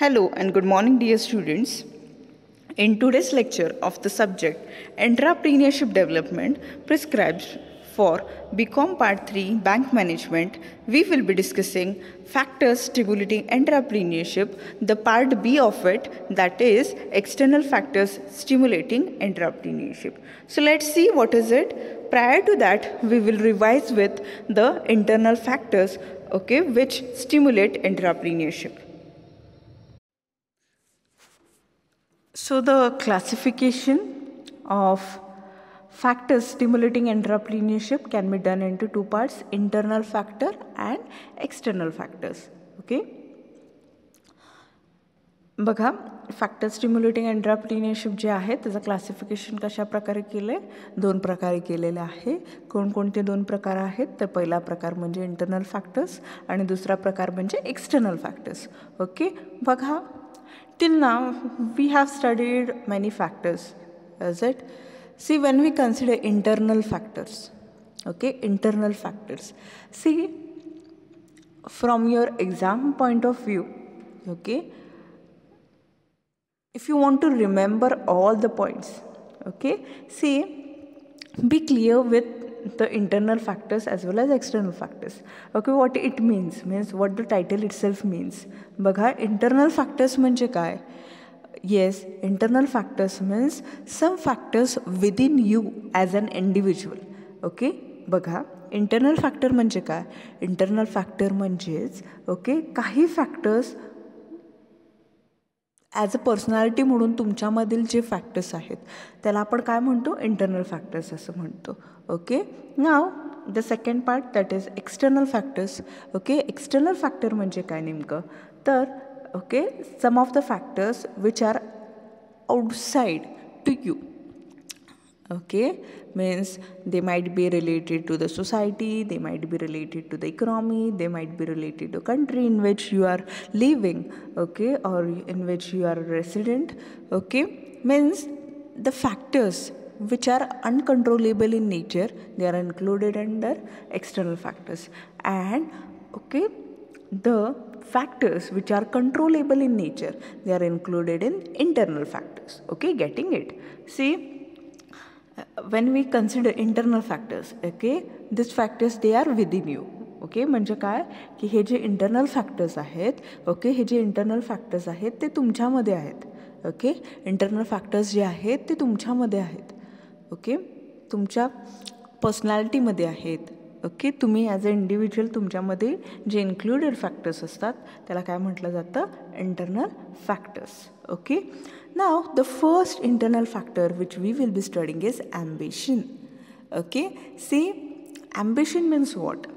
Hello and good morning, dear students. In today's lecture of the subject Entrepreneurship Development prescribed for BCom Part 3 Bank Management, we will be discussing factors stimulating entrepreneurship, the part B of it, that is external factors stimulating entrepreneurship. So let's see what is it. Prior to that, we will revise with the internal factors, which stimulate entrepreneurship. So the classification of factors stimulating entrepreneurship can be done into two parts, internal factor and external factors. बघा, factor stimulating entrepreneurship जे आहे त्याचं classification कशा प्रकारे केलं आहे, दोन प्रकारे केलेलं आहे. कोणकोणते दोन प्रकार आहेत तर पहिला प्रकार म्हणजे इंटरनल फॅक्टर्स आणि दुसरा प्रकार म्हणजे एक्सटर्नल फॅक्टर्स. बघा, till now we have studied many factors, is it? See, when we consider internal factors, internal factors, see, from your exam point of view, if you want to remember all the points, see, be clear with the internal factors as well as external factors. What it means what the title itself means. बघा, internal factors म्हणजे काय? Yes, internal factors means some factors within you as an individual. बघा, internal factor म्हणजे काय? Internal factor म्हणजेच काही factors as a personality म्हणून तुमच्यामधील जे factors आहेत त्याला आपण काय म्हणतो? इंटरनल फॅक्टर्स असं म्हणतो. Now the second part that is external factors. External factor म्हणजे काय नेमकं तर some of the factors which are outside to you. Means they might be related to the society, they might be related to the economy, they might be related to country in which you are living, or in which you are a resident. Means the factors which are uncontrollable in nature, they are included under external factors, and the factors which are controllable in nature, they are included in internal factors. Getting it? See, when we consider internal factors, these factors they are within you. म्हणजे काय की हे जे internal factors आहेत, हे जे internal factors आहेत ते तुमच्यामध्ये आहेत. Internal factors जे आहेत ते तुमच्यामध्ये आहेत. तुमच्या पर्सनॅलिटीमध्ये आहेत. तुम्ही ॲज अ इंडिव्हिज्युअल तुमच्यामध्ये जे इन्क्लुडेड फॅक्टर्स असतात त्याला काय म्हटलं जातं? Internal factors. Now, the first internal factor which we will be studying is ambition. See, ambition means what?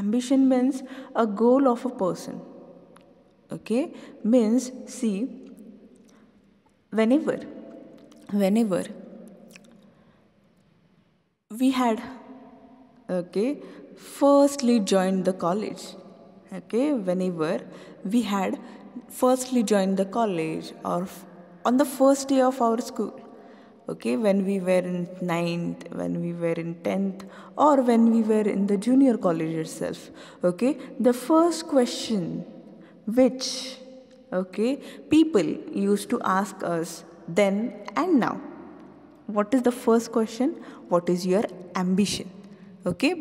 Ambition means a goal of a person. Means, see, whenever we had, firstly joined the college, whenever we had firstly joined the college or on the first day of our school, when we were in 9th, when we were in 10th, or when we were in the junior college itself, the first question which people used to ask us then and now, what is the first question? What is your ambition?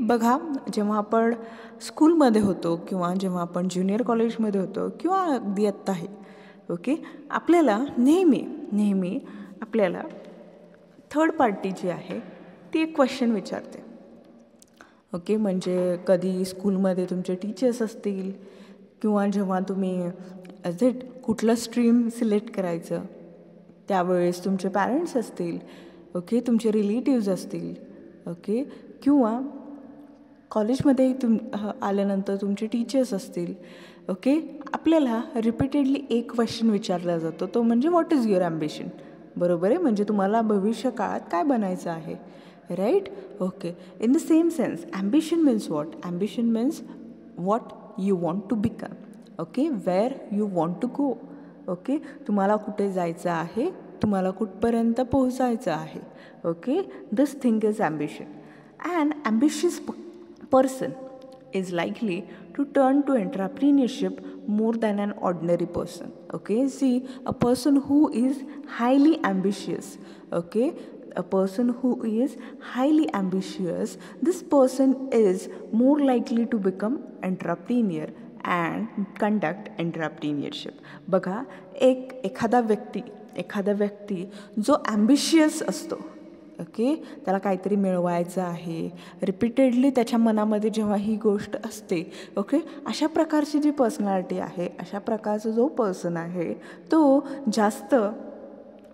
बघा, जेव्हा आपण स्कूलमध्ये होतो किंवा जेव्हा आपण junior कॉलेजमध्ये होतो किंवा अगदी आत्ताही, आपल्याला नेहमी आपल्याला थर्ड पार्टी जी आहे ती एक क्वेश्चन विचारते. म्हणजे कधी स्कूलमध्ये तुमचे टीचर्स असतील किंवा जेव्हा तुम्ही कुठलं स्ट्रीम सिलेक्ट करायचं त्यावेळेस तुमचे पॅरेंट्स असतील, तुमचे रिलेटिव्ज असतील, किंवा कॉलेजमध्ये आल्यानंतर तुमचे टीचर्स असतील. आपल्याला रिपीटेडली एक क्वेश्चन विचारला जातो, तो म्हणजे व्हॉट इज युअर ॲम्बिशन. बरोबर आहे? म्हणजे तुम्हाला भविष्य काळात काय बनायचं आहे, right? In the same sense ambition means what? Ambition means what you want to become. Where you want to go. तुम्हाला कुठे जायचं आहे, तुम्हाला कुठपर्यंत पोहोचायचं आहे. This thing is ambition. An ambitious person is likely to turn to entrepreneurship more than an ordinary person. Okay, see, a person who is highly ambitious, okay, a person who is highly ambitious, this person is more likely to become entrepreneur and conduct entrepreneurship. बघा, एखादा व्यक्ती जो ambitious असतो, okay, त्याला काहीतरी मिळवायचं आहे, repeatedly त्याच्या मनामध्ये जेव्हा ही गोष्ट असते, ओके, अशा प्रकारची जी पर्सनॅलिटी आहे, अशा प्रकारचा जो पर्सन आहे, तो जास्त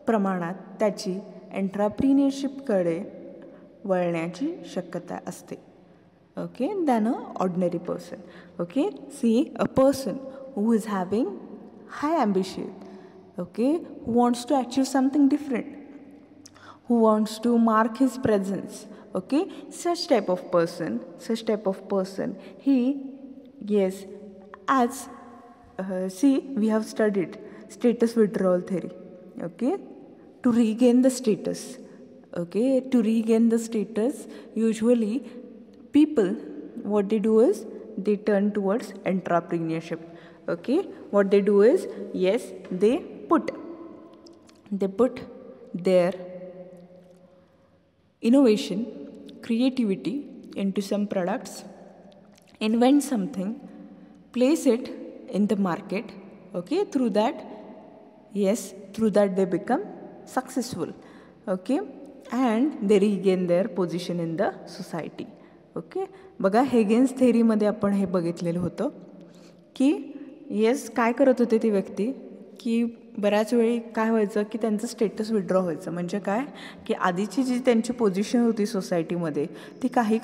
प्रमाणात त्याची एंटरप्रिन्योरशिपकडे वळण्याची शक्यता असते, okay, than a ordinary person. Okay, see, a person who is having high ambition, okay, who wants to achieve something different, who wants to mark his presence, okay, such type of person, he, yes, as see, we have studied status withdrawal theory, okay, to regain the status, okay, to regain the status, usually people, what they do is they turn towards entrepreneurship. Okay, what they do is, yes, they put their innovation, creativity into some products, invent something, place it in the market, okay, through that they become successful, okay, and they regain their position in the society. Okay, बघा, हेगेन्स थेअरीमध्ये आपण हे बघितलेलं होतं की yes, काय करत होते ती व्यक्ती, की बऱ्याच वेळी काय व्हायचं की त्यांचं स्टेटस विड्रॉ व्हायचं. म्हणजे काय की आधीची जी त्यांची पोझिशन होती सोसायटीमध्ये ती काही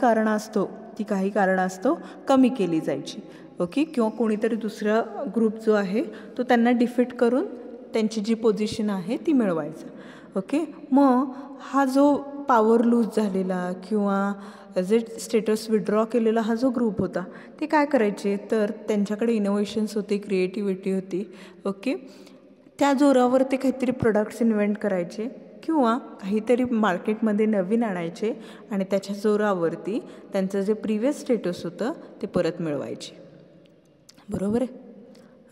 कारणास्तव कमी केली जायची, ओके, किंवा कोणीतरी दुसरा ग्रुप जो आहे तो त्यांना डिफीट करून त्यांची जी पोझिशन आहे ती मिळवायचं. ओके, मग हा जो पॉवर लूज झालेला किंवा जे स्टेटस विड्रॉ केलेला हा जो ग्रुप होता ते काय करायचे, तर त्यांच्याकडे इनोव्हेशन्स होते, क्रिएटिव्हिटी होती, ओके, त्या जोरावर ते काहीतरी प्रोडक्ट्स इन्व्हेंट करायचे किंवा काहीतरी मार्केटमध्ये नवीन आणायचे आणि त्याच्या जोरावरती त्यांचं जे प्रिव्हियस स्टेटस होतं ते परत मिळवायचे. बरोबर आहे,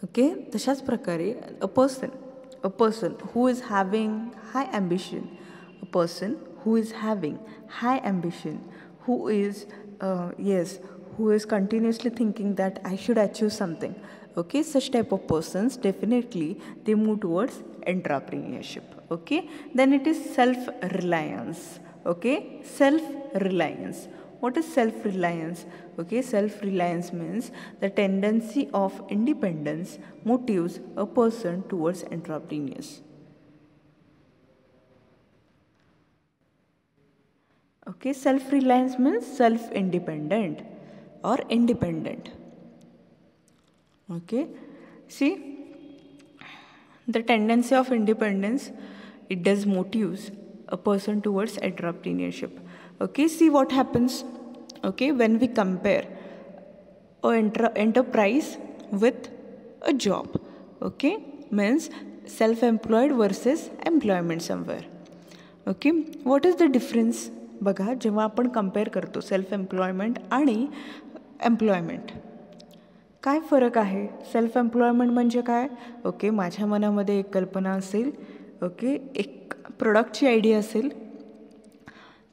ओके. तशाच प्रकारे अ person who is having high ambition, a person who is having high ambition, who is continuously thinking that I should achieve something, okay, such type of persons definitely they move towards entrepreneurship. Okay, then it is self reliance. Okay, self reliance. What is self reliance? Okay, self reliance means the tendency of independence motives a person towards entrepreneurs. Okay, self-reliance means self-independent or independent. Okay, see, the tendency of independence, it does motives a person towards entrepreneurship. Okay, see what happens, okay, when we compare an enterprise with a job, okay, means self-employed versus employment somewhere. Okay, what is the difference? बघा, जेव्हा आपण compare करतो self employment आणि employment, काय फरक आहे? Self employment म्हणजे काय? ओके, माझ्या मनामध्ये एक कल्पना असेल, ओके, एक प्रोडक्टची आयडिया असेल,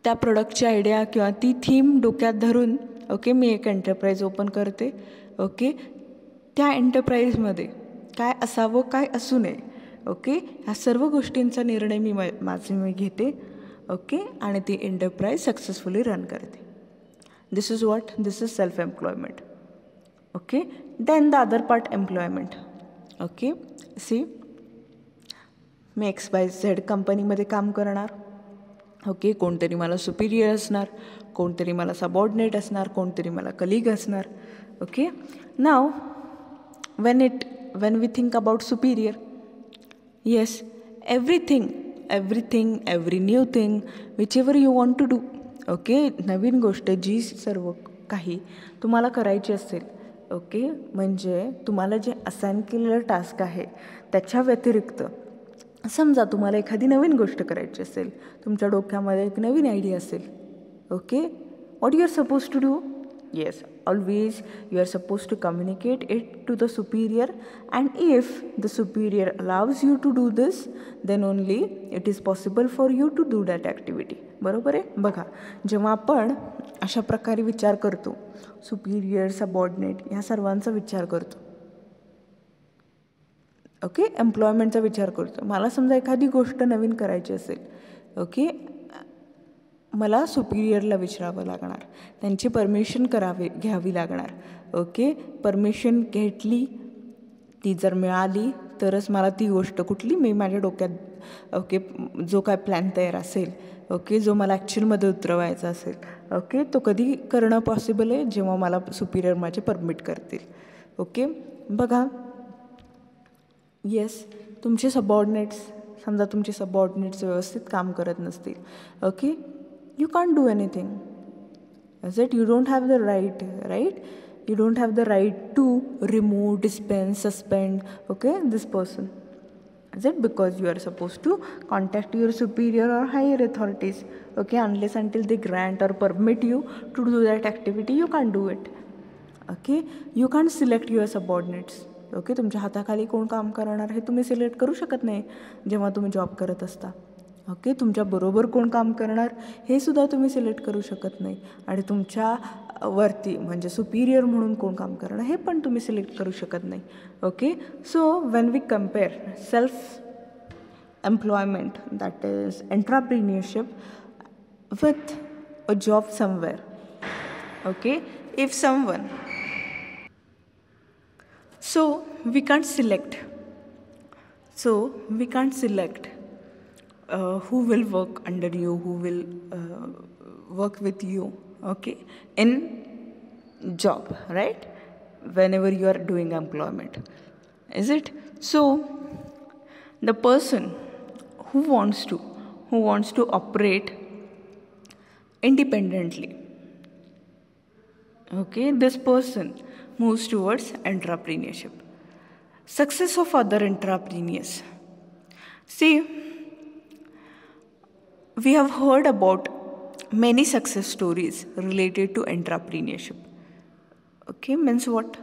त्या प्रोडक्टची आयडिया किंवा ती थीम डोक्यात धरून, ओके, मी एक एंटरप्राइज ओपन करते, ओके, त्या एंटरप्राइजमध्ये काय असावं, काय असू नये, ओके, ह्या सर्व गोष्टींचा निर्णय मी घेते, ओके, आणि ती एंटरप्राइज सक्सेसफुली रन करते. This is self employment. Okay, then the other part employment. Okay, see, मी XYZ कंपनीमध्ये काम करणार, ओके, कोणतरी मला सुपिरियर असणार, कोणतरी मला सबऑर्डिनेट असणार, कोणतरी मला कलीग असणार. Okay, now when we think about superior, yes, everything, every new thing, whichever you want to do, okay, नवीन गोष्ट जी सर्व काही तुम्हाला करायची असेल, ओके, म्हणजे तुम्हाला जे असाइन केलेलं टास्क आहे त्याच्या व्यतिरिक्त समजा तुम्हाला एखादी नवीन गोष्ट करायची असेल, तुमच्या डोक्यामध्ये एक नवीन आयडिया असेल, okay, what you are suppose to do, yes, Always you are supposed to communicate it to the superior, and if the superior allows you to do this, then only it is possible for you to do that activity. बरोबर आहे. बघा, जेव्हा आपण अशा प्रकारे विचार करतो, Superior, subordinate ह्या सर्वांचा विचार करतो, ओके, एम्प्लॉयमेंटचा विचार करतो. मला समजा एखादी गोष्ट नवीन करायची असेल, ओके, मला सुपिरियरला विचारावं लागणार, त्यांची परमिशन घ्यावी लागणार. ओके, परमिशन घेतली, ती जर मिळाली तरच मला ती गोष्ट कुठली मी माझ्या डोक्यात, ओके, जो काय प्लॅन तयार असेल, ओके, जो मला ॲक्च्युअलमध्ये उतरवायचा असेल, ओके, तो कधी करणं पॉसिबल आहे, जेव्हा मला सुपिरियर माझे परमिट करतील. ओके, बघा, येस, तुमचे सबऑर्डिनेट्स, समजा तुमचे सबऑर्डिनेट्स व्यवस्थित काम करत नसतील, okay, you can't do anything. Is it? You don't have the right? You don't have the right to remove, dispense, suspend, okay, this person. Is it? Because you are supposed to contact your superior or higher authorities, okay, unless until they grant or permit you to do that activity, you can't do it. Okay, you can't select your subordinates. Okay, तुमच्या हाताखाली कोण काम करणार हे तुम्ही select करू शकत नाही जेव्हा तुम्ही जॉब करत असता. ओके, तुमच्याबरोबर कोण काम करणार हे सुद्धा तुम्ही सिलेक्ट करू शकत नाही, आणि तुमच्या वरती म्हणजे सुपिरियर म्हणून कोण काम करणार हे पण तुम्ही सिलेक्ट करू शकत नाही. Okay, so when we compare self employment, that is entrepreneurship, with a job somewhere. Okay, if someone, so we can't select who will work under you, who will work with you, okay, in job, right, whenever you are doing employment. Is it? So the person who wants to operate independently, okay, this person moves towards entrepreneurship. Success of other entrepreneurs. See, we have heard about many success stories related to entrepreneurship. Okay, means what?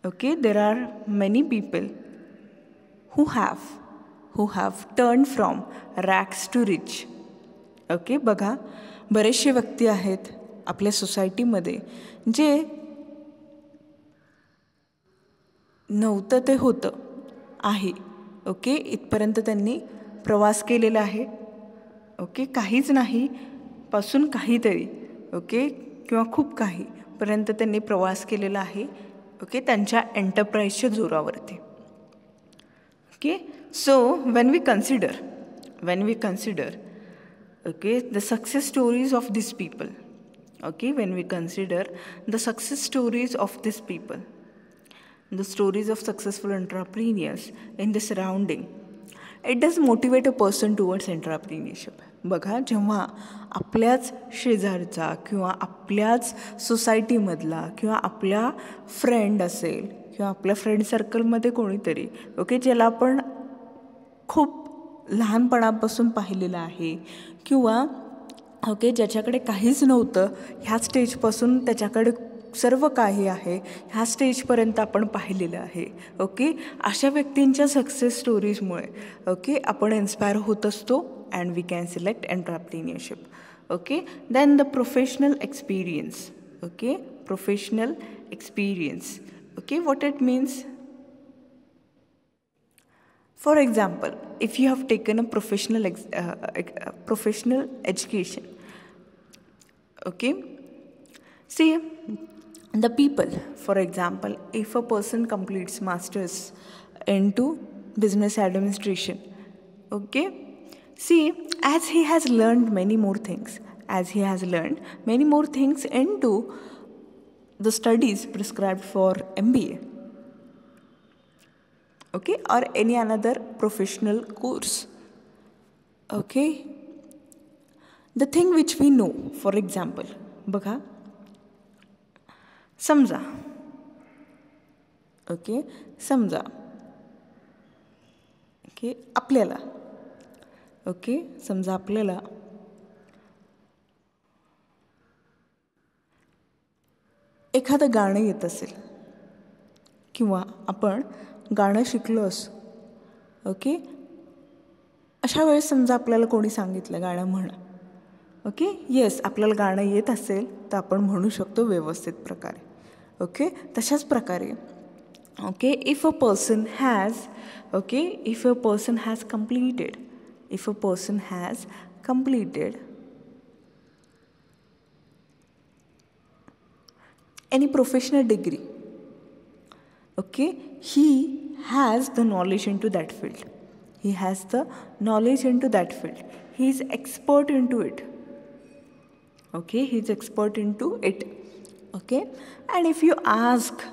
Okay, there are many people who have turned from rags to rich. Okay, बघा, बरेचसे व्यक्ती आहेत आपल्या सोसायटीमध्ये जे नव्हतं ते होतं आहे. ओके, इथपर्यंत त्यांनी प्रवास केलेला आहे. ओके, काहीच नाही पासून काहीतरी, ओके, किंवा खूप काहीपर्यंत त्यांनी प्रवास केलेला आहे. ओके, त्यांच्या एंटरप्राईजच्या जोरावरती. Okay, so when we consider okay the success stories of these people, okay, when we consider the success stories of these people, the stories of successful entrepreneurs in the surrounding, it does motivate a person towards entrepreneurship. बघा, जेव्हा आपल्याच शेजारचा किंवा आपल्याच सोसायटीमधला किंवा आपल्या friend असेल किंवा आपल्या फ्रेंड सर्कलमध्ये कोणीतरी, ओके, ज्याला आपण खूप लहानपणापासून पाहिलेलं आहे किंवा ओके ज्याच्याकडे काहीच नव्हतं, ह्या स्टेजपासून त्याच्याकडे सर्व काही आहे, ह्या स्टेजपर्यंत आपण पाहिलेलं आहे. ओके, अशा व्यक्तींच्या सक्सेस स्टोरीजमुळे ओके आपण इन्स्पायर होत असतो, and we can select entrepreneurship. Okay, then the professional experience. Okay, professional experience. Okay, what it means? For example, if you have taken a professional education, okay, see the people, for example, if a person completes masters into business administration, okay, see, as he has learned many more things into the studies prescribed for MBA, okay, or any another professional course, okay, the thing which we know, for example, बघा, समजा, okay, समजा, okay, आपल्याला, okay, समजा आपल्याला एखादं गाणं येत असेल किंवा आपण गाणं शिकलो असू, ओके, अशा वेळेस समजा आपल्याला कोणी सांगितलं गाणं म्हणा, ओके, येस, आपल्याला गाणं येत असेल तर आपण म्हणू शकतो व्यवस्थित प्रकारे. ओके, तशाच प्रकारे okay, if a person has completed any professional degree, okay, he has the knowledge into that field. He is expert into it. Okay, he is expert into it. Okay, and if you ask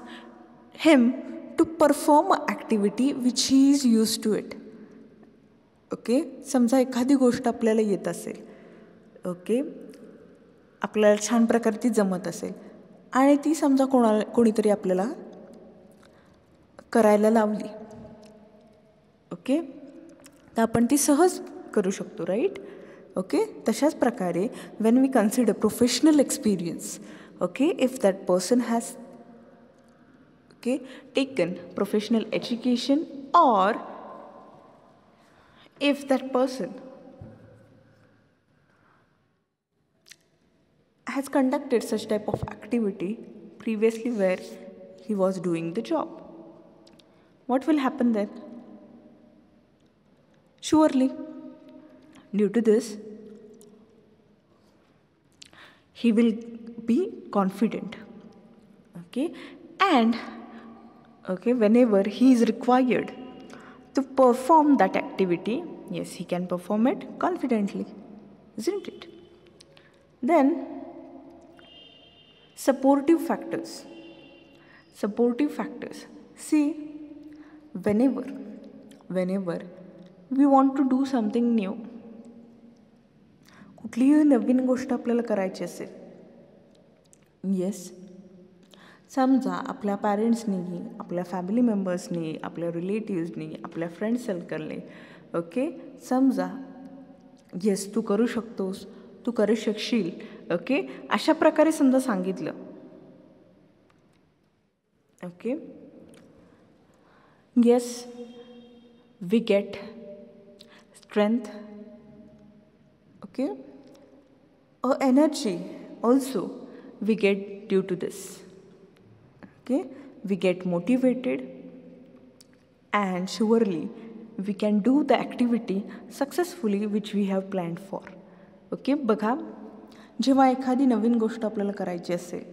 him to perform an activity which he is used to it, okay, समजा एखादी गोष्ट आपल्याला येत असेल, okay, आपल्याला छान प्रकारे ती जमत असेल आणि ती समजा कोणीतरी आपल्याला करायला लावली, ओके, तर आपण ती सहज करू शकतो, राईट. ओके, तशाच प्रकारे when we consider professional experience, okay, if that person has taken professional education, or if that person has conducted such type of activity previously where he was doing the job, what will happen then? Surely, due to this, he will be confident, okay, and okay, whenever he is required to perform that activity, yes, he can perform it confidently, isn't it? Then supportive factors. See, whenever we want to do something new, कुठलीही नवीन गोष्ट आपल्याला करायची असेल, yes, समजा आपल्या पॅरेंट्सनी, आपल्या family मेंबर्सनी, आपल्या रिलेटिव्सनी, आपल्या फ्रेंड सर्कलने, ओके, समजा येस तू करू शकतोस, तू करू शकशील, ओके, अशा प्रकारे समजा सांगितलं, okay, yes, we get strength, okay, energy also we get due to this. Okay, we get motivated and surely we can do the activity successfully which we have planned for. Okay, बघा, जेव्हा एखादी नवीन गोष्ट आपल्याला करायची असेल,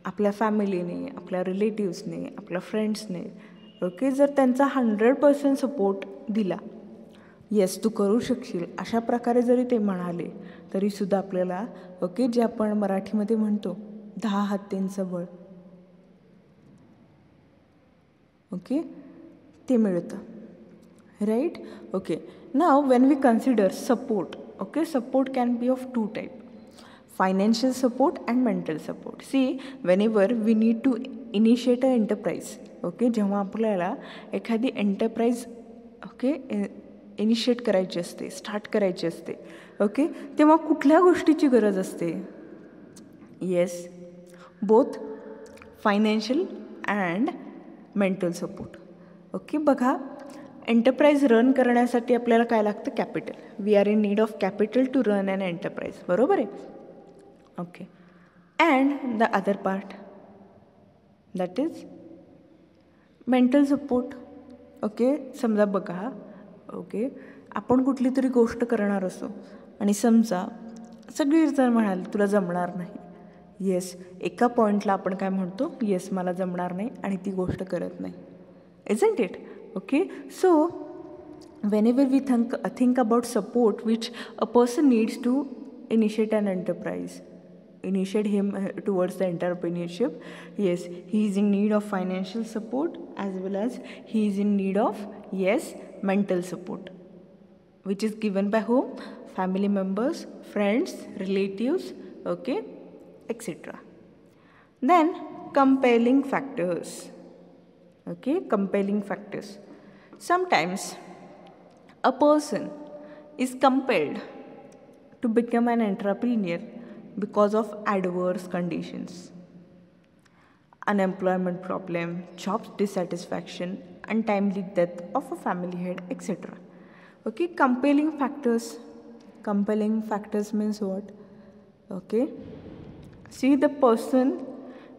आपल्या फॅमिलीने, आपल्या रिलेटिव्सने, आपल्या फ्रेंड्सने, ओके, जर त्यांचा 100% सपोर्ट दिला, येस तू करू शकशील, अशा प्रकारे जरी ते म्हणाले तरीसुद्धा आपल्याला, ओके, जे आपण मराठीमध्ये म्हणतो 10 हत्तींचं बळ, ओके, ते मिळतं, right. Okay, now when we consider support, okay, support can be of 2 type, financial support and mental support. See, whenever we need to initiate a enterprise, okay, जेव्हा आपल्याला एखादी एंटरप्राइज, ओके, इनिशिएट करायची असते, start करायची असते, okay, तेव्हा कुठल्या गोष्टीची गरज असते? Yes, both financial and mental support. Okay, बघा, एंटरप्राइज रन करण्यासाठी आपल्याला काय लागतं? Capital. We are in need of capital to run an enterprise, बरोबर आहे? Okay, and the other part that is mental support. Okay, समजा बघा, ओके, आपण कुठली तरी गोष्ट करणार असो आणि समजा सगळी जण म्हणाल तुला जमणार नाही, येस, एका पॉईंटला आपण काय म्हणतो? येस, मला जमणार नाही, आणि ती गोष्ट करत नाही, isn't it? Okay, so whenever we think about support which a person needs to initiate an enterprise, initiate him towards the entrepreneurship, yes, he is in need of financial support as well as he is in need of, yes, mental support, which is given by whom? Family members, friends, relatives, okay, etc. Then compelling factors. Okay, compelling factors. Sometimes a person is compelled to become an entrepreneur because of adverse conditions. unemployment problem, job dissatisfaction, untimely death of a family head, etc. Okay, compelling factors. Compelling factors means what? Okay, see, the person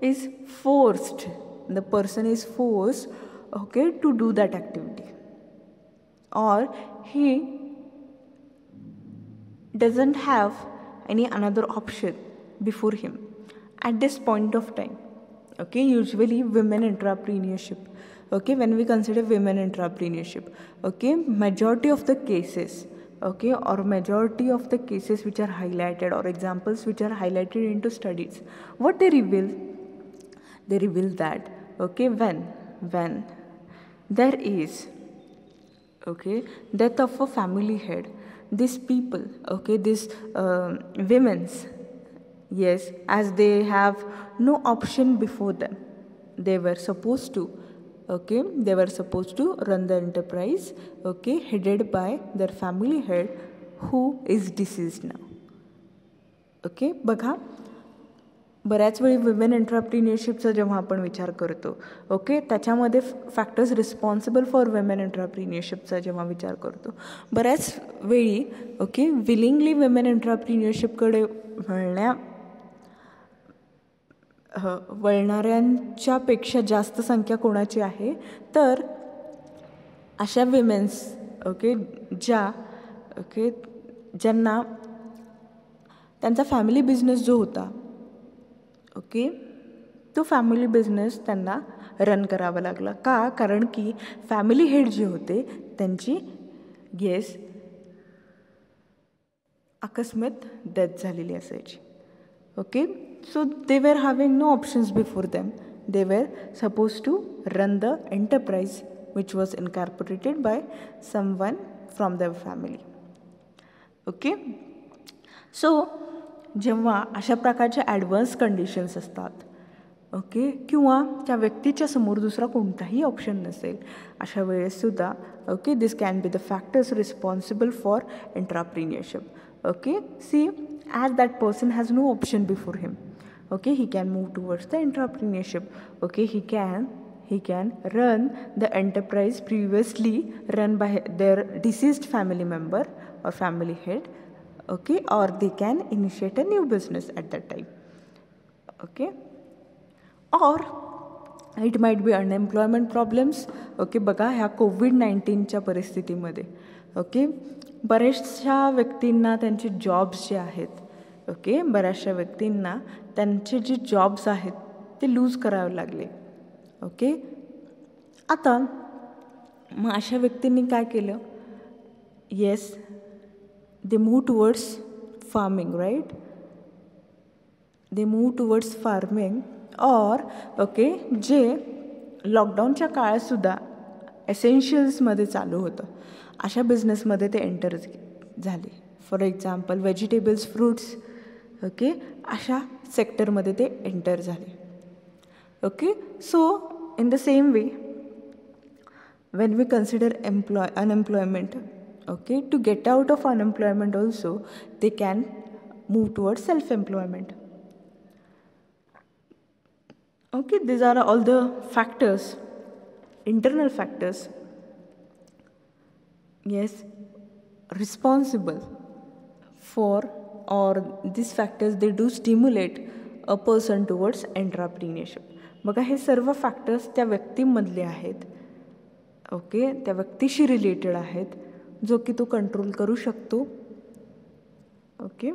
is forced, okay, to do that activity, or he doesn't have any another option before him at this point of time. Okay, usually women entrepreneurship, okay, when we consider women entrepreneurship, okay, majority of the cases, okay, or majority of the cases which are highlighted or examples which are highlighted into studies, what they reveal that, okay, when there is, okay, death of a family head, these people, okay, these women's, yes, as they have no option before them, they were supposed to, okay, they were supposed to run the enterprise, okay, headed by their family head who is deceased now. Okay, बघा, बऱ्याच वेळी women एंटरप्रिन्युअरशिपचा जेव्हा आपण विचार करतो, okay, त्याच्यामध्ये factors responsible for women एंटरप्रिन्युअरशिपचा जेव्हा विचार करतो, बऱ्याच वेळी, ओके, विलिंगली वुमेन एंटरप्रिन्युअरशिपकडे वळणाऱ्यांच्या पेक्षा जास्त संख्या कोणाची आहे, तर अशा विमेन्स, ओके, ज्यांना त्यांचा फॅमिली बिझनेस जो होता, ओके, तो फॅमिली बिझनेस त्यांना रन करावा लागला. का? कारण की फॅमिली हेड जे होते त्यांची अकस्मात डेथ झालेली असायची. Okay, so they were having no options before them. They were supposed to run the enterprise which was incorporated by someone from their family. Okay, so जेव्हा अशा प्रकारचे ॲडव्हान्स कंडिशन्स असतात, okay, किंवा त्या व्यक्तीच्या समोर दुसरा कोणताही ऑप्शन नसेल, अशा वेळेससुद्धा, okay, this can be the factors responsible for entrepreneurship. Okay, see, as that person has no option before him, okay, he can move towards the entrepreneurship. Okay, he can run the enterprise previously run by their deceased family member or family head, okay, or they can initiate a new business at that time. Okay, or it might be unemployment problems. Okay, बघा, ह्या COVID-19च्या परिस्थितीमध्ये, okay, बऱ्याचशा व्यक्तींना त्यांचे jobs जे आहेत, okay, बऱ्याचशा व्यक्तींना त्यांचे जे जॉब्स आहेत ते लूज करावे लागले. ओके, आता मग अशा व्यक्तींनी काय केलं? Yes, they move towards farming, right, they move towards farming, और ओके, जे लॉकडाऊनच्या काळातसुद्धा एसेन्शियल्समध्ये चालू होतं, अशा बिझनेसमध्ये ते एंटर झाले. For example vegetables, fruits, okay, अशा सेक्टरमध्ये ते एंटर झाले. Okay, so in the same way when we consider unemployment, okay, to get out of unemployment also they can move towards self-employment. Okay, these are all the factors, internal factors, yes, responsible for, or these factors they do stimulate a person towards entrepreneurship. बघा, हे सर्व factors त्या व्यक्तीमधले आहेत, okay, त्या व्यक्तीशी related आहेत, जो की तो control करू शकतो. Okay,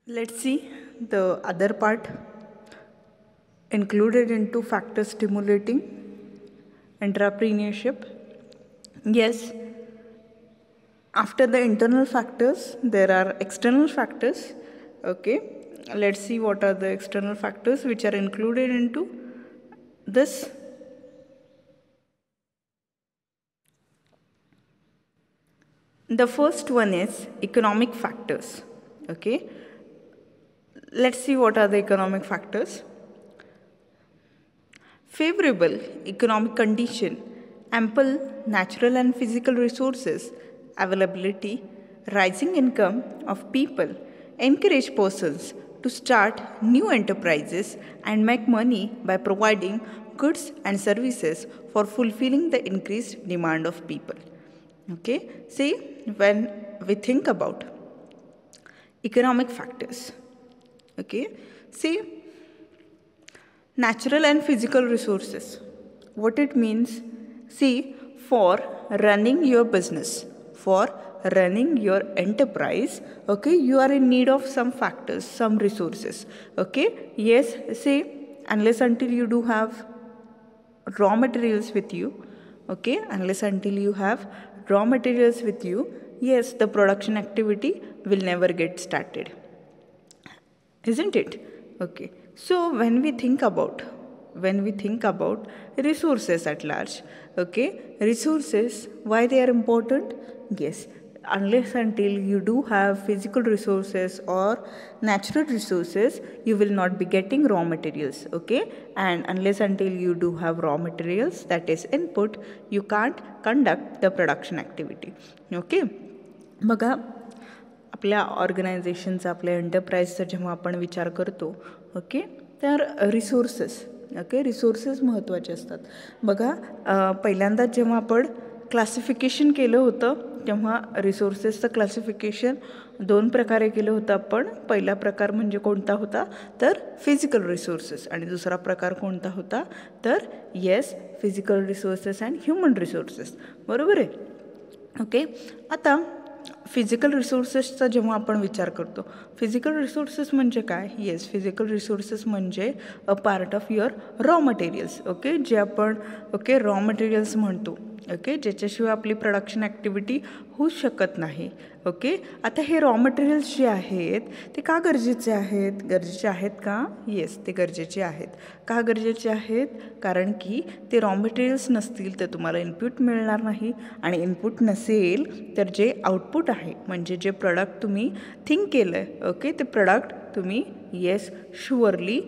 let's see the other part included into factors stimulating entrepreneurship. Yes, after the internal factors there are external factors. Okay, let's see what are the external factors which are included into this. The first one is economic factors. Okay, let's see what are the economic factors. Favorable economic condition, ample natural and physical resources availability, rising income of people encourage persons to start new enterprises and make money by providing goods and services for fulfilling the increased demand of people. Okay, see, when we think about economic factors, okay, see, natural and physical resources. What it means, see, for running your business, for running your enterprise, okay, you are in need of some factors, some resources. Okay, yes, say, unless until you do have raw materials with you, okay, unless until you have raw materials with you, yes, the production activity will never get started, isn't it? Okay, so when we think about resources at large, okay, resources, why they are important? Yes, unless until you do have physical resources or natural resources, you will not be getting raw materials. Okay, and unless until you do have raw materials, that is input, you can't conduct the production activity. Okay, बघा, आपल्या ऑर्गनायझेशनचा, आपल्या एंटरप्राइजचा जेव्हा आपण विचार करतो, okay, तर resources, okay, resources महत्त्वाचे असतात. बघा, पहिल्यांदा जेव्हा आपण क्लासिफिकेशन केलं होतं, तेव्हा रिसोर्सेसचं क्लासिफिकेशन 2 प्रकारे केलं होतं आपण. पहिला प्रकार म्हणजे कोणता होता, तर फिजिकल रिसोर्सेस, आणि दुसरा प्रकार कोणता होता, तर yes, physical resources and human resources. बरोबर आहे. ओके, आता फिजिकल रिसोर्सेसचा जेव्हा आपण विचार करतो, फिजिकल रिसोर्सेस म्हणजे काय? येस, फिजिकल रिसोर्सेस म्हणजे a part of your raw materials. Okay, जे आपण ओके रॉ मटेरियल्स म्हणतो, ओके, ज्याच्याशिवाय आपली प्रोडक्शन ॲक्टिव्हिटी होऊ शकत नाही. ओके, आता हे रॉ मटेरियल्स जे आहेत ते का गरजेचे आहेत? गरजेचे आहेत का? येस, ते गरजेचे आहेत. का गरजेचे आहेत? कारण की ते रॉ मटेरियल्स नसतील तर तुम्हाला इनपुट मिळणार नाही, आणि इनपुट नसेल तर जे आउटपुट आहे, म्हणजे जे प्रोडक्ट तुम्ही थिंक केलं आहे, ओके, ते प्रोडक्ट तुम्ही येस शुअरली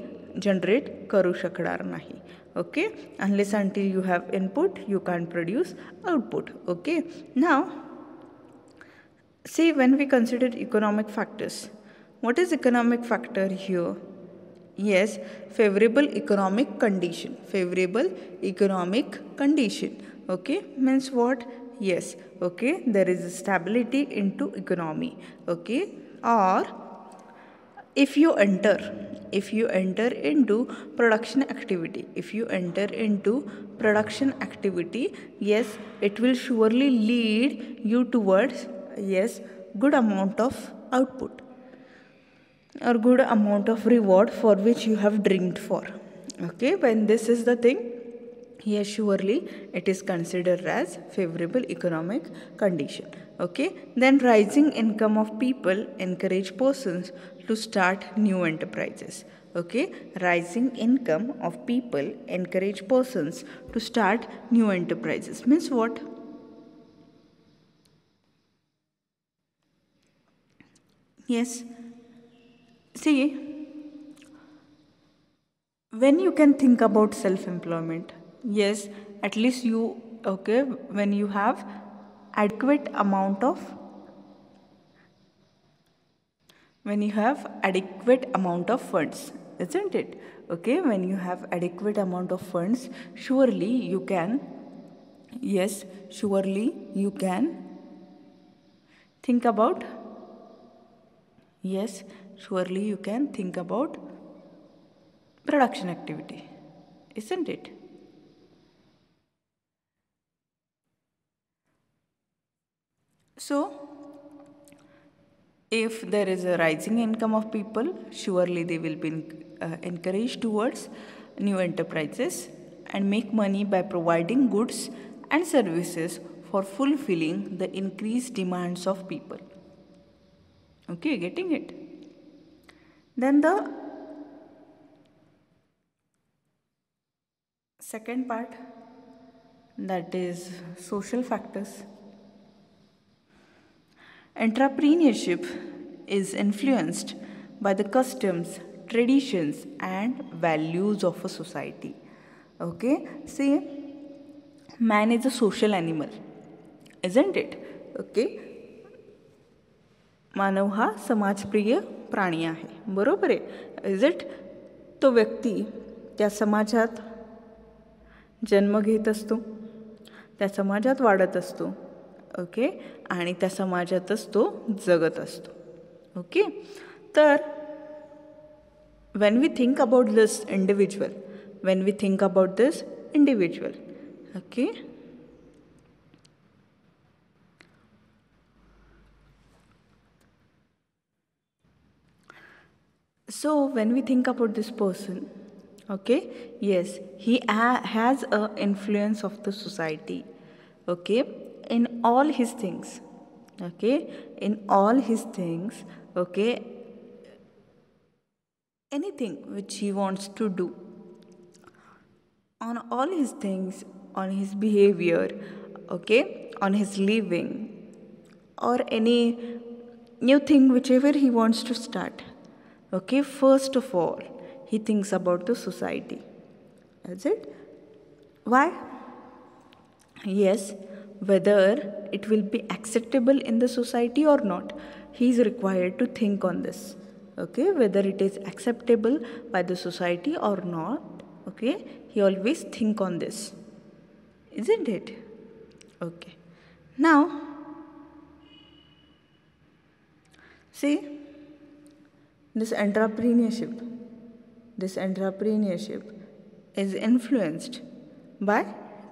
जनरेट करू शकणार नाही. Okay, unless until you have input, you can't produce output. Okay, now see, when we consider economic factors, what is economic factor here? Yes, favorable economic condition. Favorable economic condition. Okay, means what? Yes, okay, there is a stability into economy. Okay, or if you enter into production activity, yes, it will surely lead you towards, yes, good amount of output or good amount of reward for which you have dreamed for. Okay, when this is the thing, yes, surely it is considered as favorable economic condition. Okay, then rising income of people encourage persons to start new enterprises. Okay, rising income of people encourage persons to start new enterprises means what? Yes, see, when you can think about self-employment, yes, at least you, okay, when you have adequate amount of funds, isn't it? Okay, when you have adequate amount of funds, surely you can, yes, surely you can think about, yes, surely you can think about production activity, isn't it? So, if there is a rising income of people, surely they will be encouraged towards new enterprises and make money by providing goods and services for fulfilling the increased demands of people. Okay, getting it? Then the second part, that is social factors. Entrepreneurship is influenced by the customs, traditions and values of a society. Okay, see, man is a social animal, isn't it? Okay, मानव हा समाजप्रिय प्राणी आहे, बरोबर आहे. Is it? तो व्यक्ती त्या समाजात जन्म घेत असतो, त्या समाजात वाढत असतो, ओके, आणि त्या समाजातच तो जगत असतो. ओके, तर when we think about this individual, okay, so when we think about this person, okay, yes, he has a influence of the society, okay, in all his things, okay, in all his things, okay, anything which he wants to do, on all his things, on his behavior, okay, on his living, or any new thing whichever he wants to start, okay, first of all he thinks about the society. That's it. Why? Yes, whether it will be acceptable in the society or not, he is required to think on this, okay, whether it is acceptable by the society or not, okay, he always think on this, isn't it? Okay, now see, this entrepreneurship is influenced by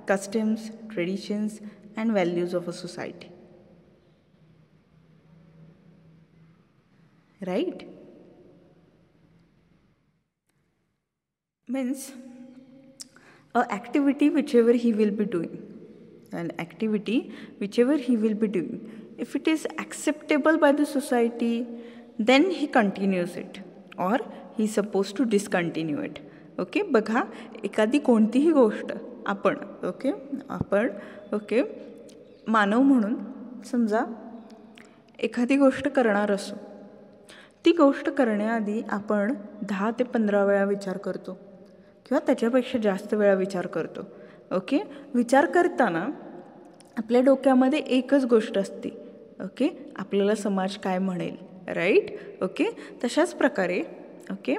customs, traditions, and values of a society, right? Means an activity whichever he will be doing, if it is acceptable by the society, then he continues it, or he is supposed to discontinue it. Okay, बघा, एखादी कोणतीही गोष्ट आपण okay मानव म्हणून समजा एखादी गोष्ट करणार असो, ती गोष्ट करण्याआधी आपण 10 ते 15 वेळा विचार करतो किंवा त्याच्यापेक्षा जास्त वेळा विचार करतो. ओके, विचार करताना आपल्या डोक्यामध्ये एकच गोष्ट असते, ओके, आपल्याला समाज काय म्हणेल, राईट? ओके, तशाच प्रकारे okay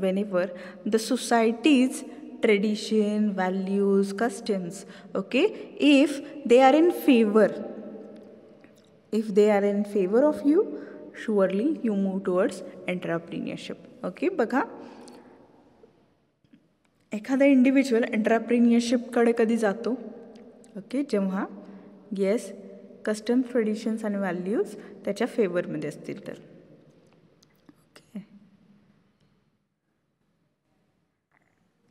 whenever the society's tradition, values, customs, okay, if they are in favor of you, surely you move towards entrepreneurship. Okay, बघा, एखादा इंडिव्हिज्युअल एंटरप्रिन्युअरशिपकडे कधी जातो? ओके, जेव्हा येस कस्टम, ट्रेडिशन्स आणि व्हॅल्यूज त्याच्या फेवरमध्ये असतील तर. Okay,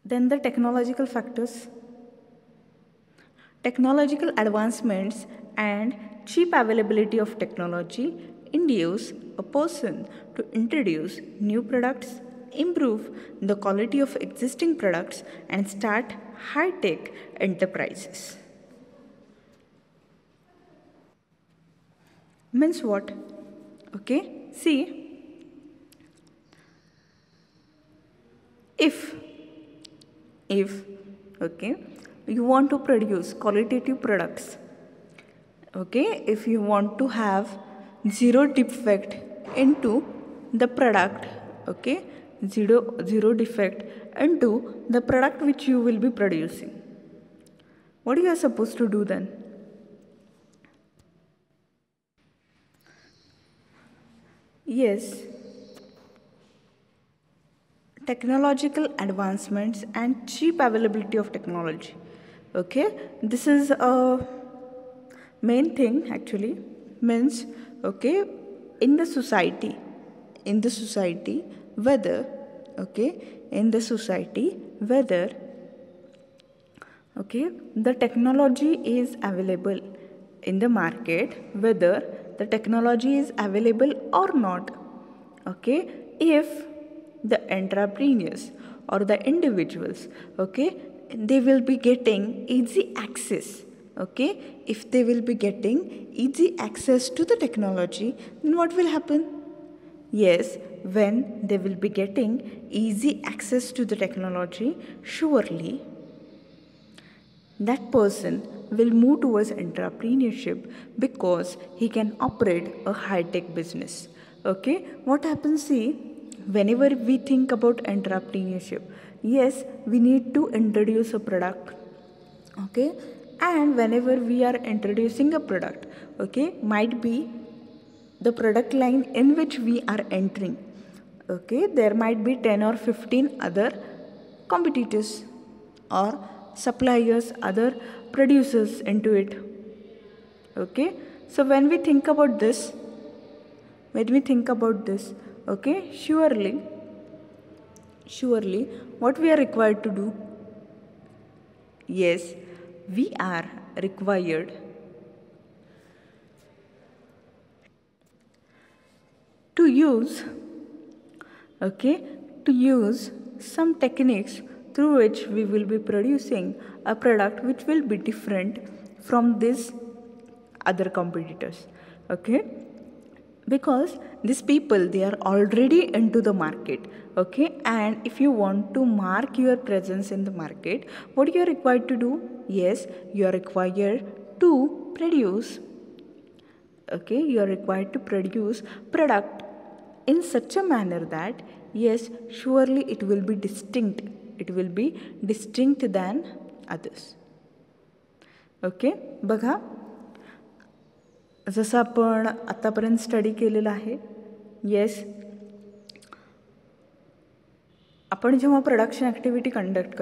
then the technological factors, technological advancements and cheap availability of technology induce a person to introduce new products, improve the quality of existing products, and start high-tech enterprises. Means what? Okay, see, if okay, you want to produce qualitative products, okay, if you want to have zero defect into the product, okay, zero defect into the product which you will be producing, what you are supposed to do then? Yes, technological advancements and cheap availability of technology. Okay, this is a main thing actually. Means okay, in the society whether okay the technology is available in the market, whether the technology is available or not, okay, if the entrepreneurs or the individuals, okay, they will be getting easy access, okay, if they will be getting easy access to the technology, then what will happen? Yes, when they will be getting easy access to the technology, surely that person will move towards entrepreneurship because he can operate a high-tech business. Okay, what happens, see, whenever we think about entrepreneurship, yes, we need to introduce a product. Okay, and whenever we are introducing a product, okay, might be the product line in which we are entering, okay, there might be 10 or 15 other competitors or suppliers, other producers into it. Okay, so when we think about this, okay, surely what we are required to do, yes, we are required to use, okay, to use some techniques through which we will be producing a product which will be different from these other competitors. Okay, because these people, they are already into the market. Okay, and if you want to mark your presence in the market, what you are required to do, yes, you are required to produce, okay, you are required to produce product in such a manner that, yes, surely it will be distinct, than others. Okay, बघा, जसं आपण आतापर्यंत study केलेलं आहे, yes, आपण जेव्हा production activity conduct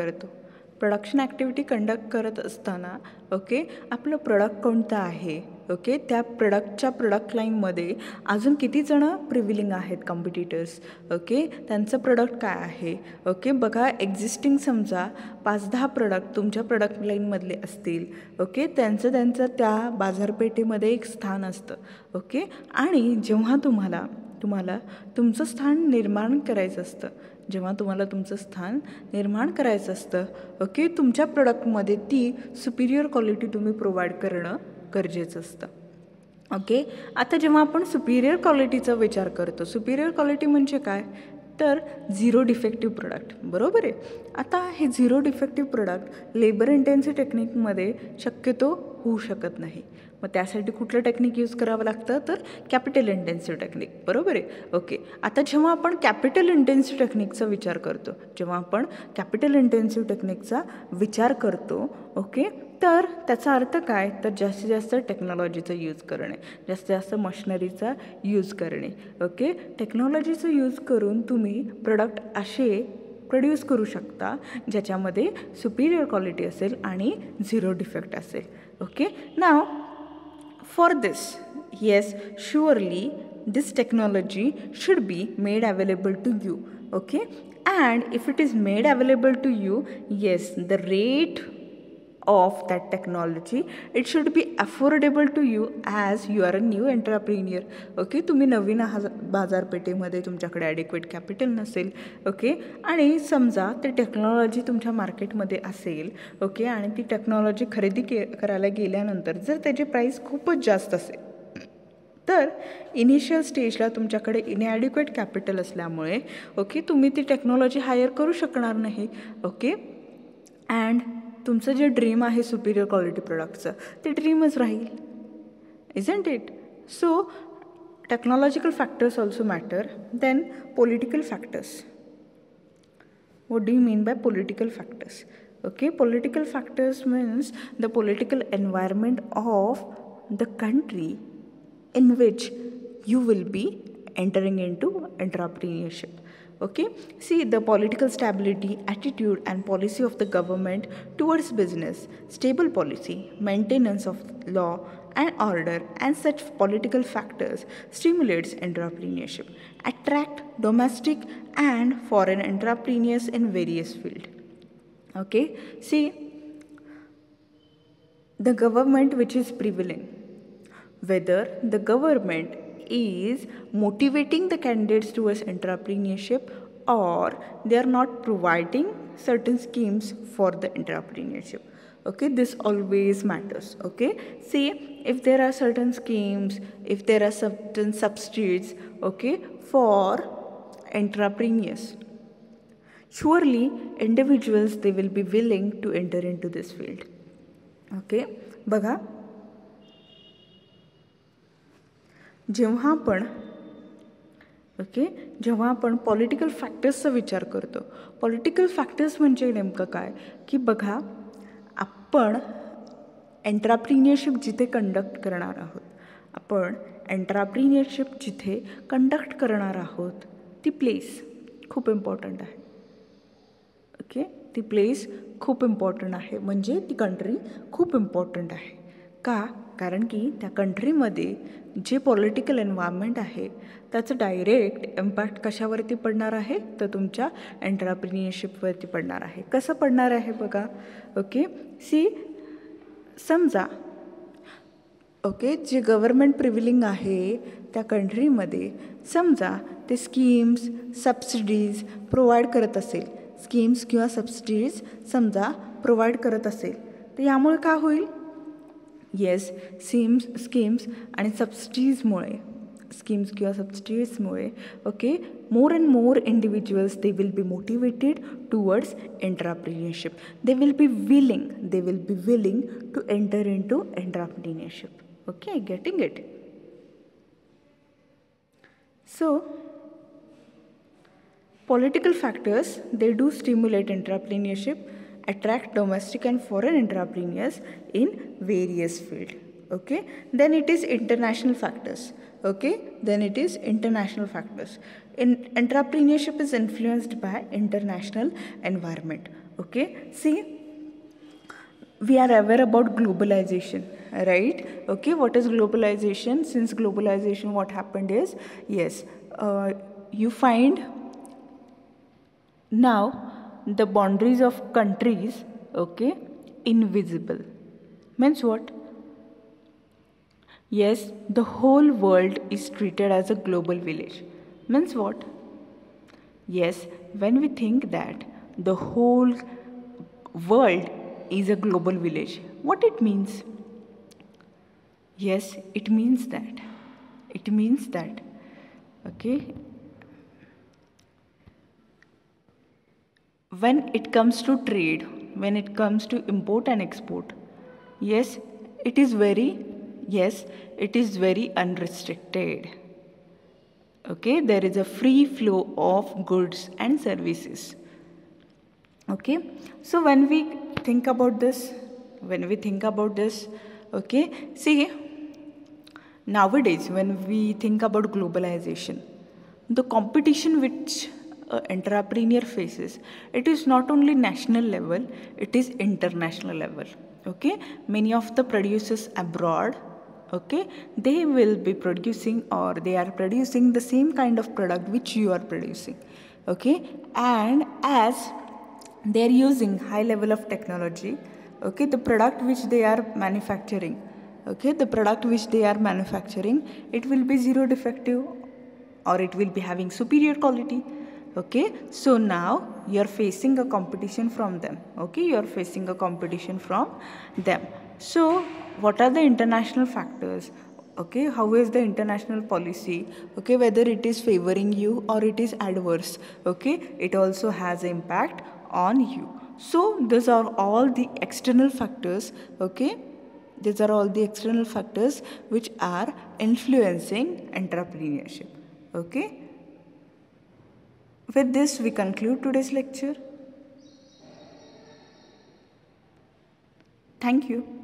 करत असताना, ओके, आपलं प्रोडक्ट कोणतं आहे, ओके, त्या प्रोडक्ट लाईनमध्ये अजून किती जणं प्रिव्हिलिंग आहेत कॉम्पिटिटर्स, ओके, त्यांचं प्रोडक्ट काय आहे, ओके, बघा, एक्झिस्टिंग समजा 5-10 प्रोडक्ट तुमच्या प्रोडक्ट लाईनमधले असतील, ओके, त्यांचं त्या बाजारपेठेमध्ये एक स्थान असतं. ओके, आणि जेव्हा तुम्हाला तुमचं स्थान निर्माण करायचं असतं, ओके, तुमच्या प्रोडक्टमध्ये ती सुपिरियर क्वालिटी तुम्ही प्रोव्हाइड करणं गरजेचं असतं. ओके, आता जेव्हा आपण सुपिरियर क्वालिटीचा विचार करतो, सुपिरियर क्वालिटी म्हणजे काय, तर झिरो डिफेक्टिव्ह प्रोडक्ट, बरोबर आहे. आता हे zero defective product labour intensive टेक्निकमध्ये शक्यतो होऊ शकत नाही. मग त्यासाठी कुठलं टेक्निक यूज करावं लागतं, तर कॅपिटल इंटेन्सिव्ह टेक्निक, बरोबर आहे. ओके, आता जेव्हा आपण कॅपिटल इंटेन्सिव्ह टेक्निकचा विचार करतो, ओके, तर त्याचा अर्थ काय, तर जास्तीत जास्त टेक्नॉलॉजीचा यूज करणे, जास्तीत जास्त मशिनरीचा यूज करणे. ओके, टेक्नॉलॉजीचा यूज करून तुम्ही प्रोडक्ट असे प्रोड्यूस करू शकता ज्याच्यामध्ये सुपिरियर क्वालिटी असेल आणि झिरो डिफेक्ट असेल. Okay, now for this, yes, surely this technology should be made available to you. Okay, and if it is made available to you, yes, the rate of that technology, it should be affordable to you as you are a new entrepreneur. Okay, तुम्ही नवीन बाजारपेठेमध्ये तुमच्याकडे adequate capital नसेल, okay, आणि समजा ते technology तुमच्या मार्केटमध्ये असेल, okay, आणि ती टेक्नॉलॉजी खरेदी करायला गेल्यानंतर जर त्याची प्राईस खूपच जास्त असेल, तर इनिशियल स्टेजला तुमच्याकडे इनॲडिक्वेट कॅपिटल असल्यामुळे, ओके, तुम्ही ती टेक्नॉलॉजी हायर करू शकणार नाही. ओके, अँड तुमचं जे ड्रीम आहे सुपिरियर क्वालिटी प्रोडक्टचं, ते ड्रीमच राहील, isn't it. So technological factors also matter. Then political factors. What do you mean by political factors? Okay, political factors means the political environment of the country in which you will be entering into entrepreneurship. Okay, see, the political stability, attitude and policy of the government towards business, stable policy, maintenance of law and order, and such political factors stimulates entrepreneurship, attract domestic and foreign entrepreneurs in various fields. Okay, see, the government which is prevailing, whether the government is motivating the candidates towards entrepreneurship or they are not providing certain schemes for the entrepreneurship. Okay, this always matters. Okay, see, if there are certain schemes, if there are certain subsidies, okay, for entrepreneurs, surely individuals, they will be willing to enter into this field. Okay, बघा, जेव्हा आपण okay. जेव्हा आपण political फॅक्टर्सचा विचार करतो, political factors म्हणजे नेमकं काय की बघा, आपण एंट्राप्रिनियरशिप जिथे कंडक्ट करणार आहोत, आपण एंट्राप्रिनियरशिप जिथे कंडक्ट करणार आहोत ती प्लेस खूप इम्पॉर्टंट आहे. ओके, ती प्लेस खूप इम्पॉर्टंट आहे, म्हणजे ती कंट्री खूप इम्पॉर्टंट आहे. का? कारण की त्या कंट्रीमध्ये जे पॉलिटिकल एन्व्हायरमेंट आहे त्याचं डायरेक्ट इम्पॅक्ट कशावरती पडणार आहे, तर तुमच्या एंट्राप्रिनियरशिपवरती पडणार आहे. कसं पडणार आहे बघा. ओके, सी समजा ओके, जे गव्हर्मेंट प्रिव्हिलिंग आहे त्या कंट्रीमध्ये समजा ते स्कीम्स सबसिडीज प्रोव्हाइड करत असेल, स्कीम्स किंवा सबसिडीज समजा प्रोव्हाइड करत असेल, तर यामुळे काय होईल. येस, स्कीम्स आणि सबसिडीजमुळे okay, more and more individuals they will be motivated towards entrepreneurship. They will be willing to enter into entrepreneurship. Okay, getting it? So, political factors, they do stimulate entrepreneurship, attract domestic and foreign entrepreneurs in various fields. Okay, then it is international factors. Okay, then it is international factors. Entrepreneurship is influenced by international environment. Okay, see, we are aware about globalization, right? Okay, what is globalization? Since globalization, what happened is, yes, you find now the boundaries of countries, okay, invisible. Means what? Yes, the whole world is treated as a global village. Means what? Yes, when we think that the whole world is a global village, what it means? Yes, it means that okay, when it comes to trade, when it comes to import and export, yes, it is very unrestricted. Okay, there is a free flow of goods and services. Okay, so when we think about this, okay, see, nowadays when we think about globalization, the competition which entrepreneur faces, it is not only national level, it is international level. Okay, many of the producers abroad, okay, they will be producing, or they are producing the same kind of product which you are producing. Okay, and as they are using high level of technology, okay, the product which they are manufacturing, it will be zero defective, or it will be having superior quality. Okay, so now you are facing a competition from them. So what are the international factors? Okay, how is the international policy? Okay, whether it is favoring you or it is adverse, okay, it also has an impact on you. So these are all the external factors. Okay, these are all the external factors which are influencing entrepreneurship. Okay, with this we conclude today's lecture. Thank you.